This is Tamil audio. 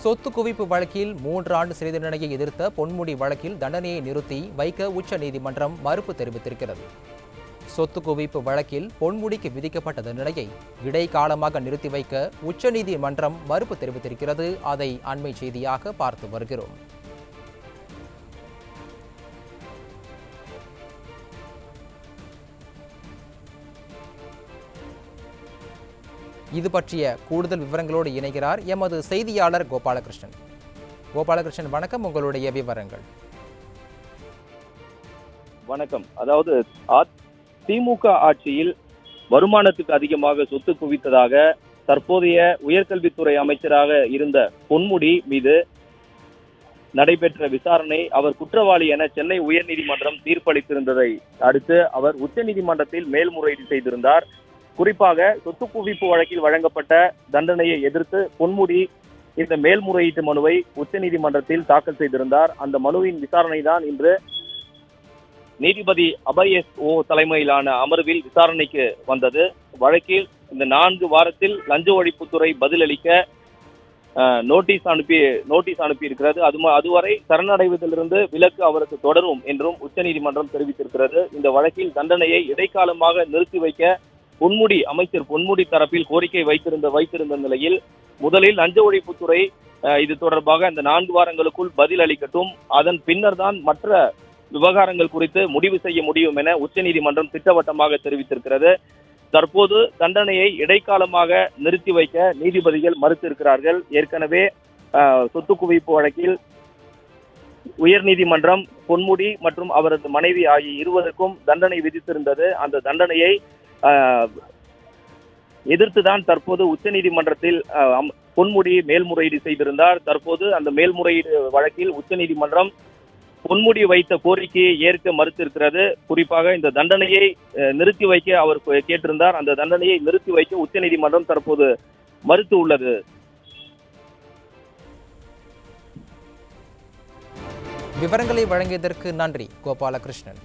சொத்து குவிப்பு வழக்கில் 3 ஆண்டு சிறை தண்டனையை எதிர்த்த பொன்முடி வழக்கில் தண்டனையை நிறுத்தி வைக்க உச்சநீதிமன்றம் மறுப்பு தெரிவித்திருக்கிறது. சொத்து குவிப்பு வழக்கில் பொன்முடிக்கு விதிக்கப்பட்ட தண்டனையை இடைக்காலமாக நிறுத்தி வைக்க உச்சநீதிமன்றம் மறுப்பு தெரிவித்திருக்கிறது. அதை அண்மை செய்தியாக பார்த்து வருகிறோம். இது பற்றிய கூடுதல் விவரங்களோடு இணைகிறார் எமது செய்தியாளர் கோபாலகிருஷ்ணன். கோபாலகிருஷ்ணன், வணக்கம். உங்களுடைய விவரங்கள். வணக்கம். அதாவது திமுக ஆட்சியில் வருமானத்துக்கு அதிகமாக சொத்து குவித்ததாக தற்போதைய உயர்கல்வித்துறை அமைச்சராக இருந்த பொன்முடி மீது நடைபெற்ற விசாரணை அவர் குற்றவாளி என சென்னை உயர்நீதிமன்றம் தீர்ப்பளித்திருந்ததை அடுத்து அவர் உச்சநீதிமன்றத்தில் மேல்முறையீடு செய்திருந்தார். குறிப்பாக சொத்து குவிப்பு வழக்கில் வழங்கப்பட்ட தண்டனையை எதிர்த்து பொன்முடி இந்த மேல்முறையீட்டு மனுவை உச்சநீதிமன்றத்தில் தாக்கல் செய்திருந்தார். அந்த மனுவின் விசாரணை தான் இன்று நீதிபதி அபய் எஸ்.ஓ தலைமையிலான அமர்வில் விசாரணைக்கு வந்தது. வழக்கில் இந்த 4 வாரத்தில் லஞ்ச ஒழிப்புத்துறை பதிலளிக்க நோட்டீஸ் அனுப்பி இருக்கிறது. அதுவரை சரணடைவதிலிருந்து விலக்கு அவருக்கு தொடரும் என்றும் உச்சநீதிமன்றம் தெரிவித்திருக்கிறது. இந்த வழக்கில் தண்டனையை இடைக்காலமாக நிறுத்தி வைக்க அமைச்சர் பொன்முடி தரப்பில் கோரிக்கை வைத்திருந்த நிலையில் முதலில் லஞ்ச ஒழிப்புத்துறை இது தொடர்பாக இந்த 4 வாரங்களுக்குள் பதில் அளிக்கட்டும், அதன் பின்னர் தான் மற்ற விவகாரங்கள் குறித்து முடிவு செய்ய முடியும் என உச்சநீதிமன்றம் திட்டவட்டமாக தெரிவித்திருக்கிறது. தற்போது தண்டனையை இடைக்காலமாக நிறுத்தி வைக்க நீதிபதிகள் மறுத்திருக்கிறார்கள். ஏற்கனவே சொத்து குவிப்பு வழக்கில் உயர்நீதிமன்றம் பொன்முடி மற்றும் அவரது மனைவி ஆகிய இருவருக்கும் தண்டனை விதித்திருந்தது. அந்த தண்டனையை எதிர்த்துதான் தற்போது உச்சநீதிமன்றத்தில் பொன்முடி மேல்முறையீடு செய்திருந்தார். தற்போது அந்த மேல்முறையீடு வழக்கில் உச்சநீதிமன்றம் பொன்முடி வைத்த கோரிக்கையை ஏற்க மறுத்திருக்கிறது. குறிப்பாக இந்த தண்டனையை நிறுத்தி வைக்க அவர் கேட்டிருந்தார். அந்த தண்டனையை நிறுத்தி வைக்க உச்சநீதிமன்றம் தற்போது மறுத்து உள்ளது. விவரங்களை வழங்கியதற்கு நன்றி கோபாலகிருஷ்ணன்.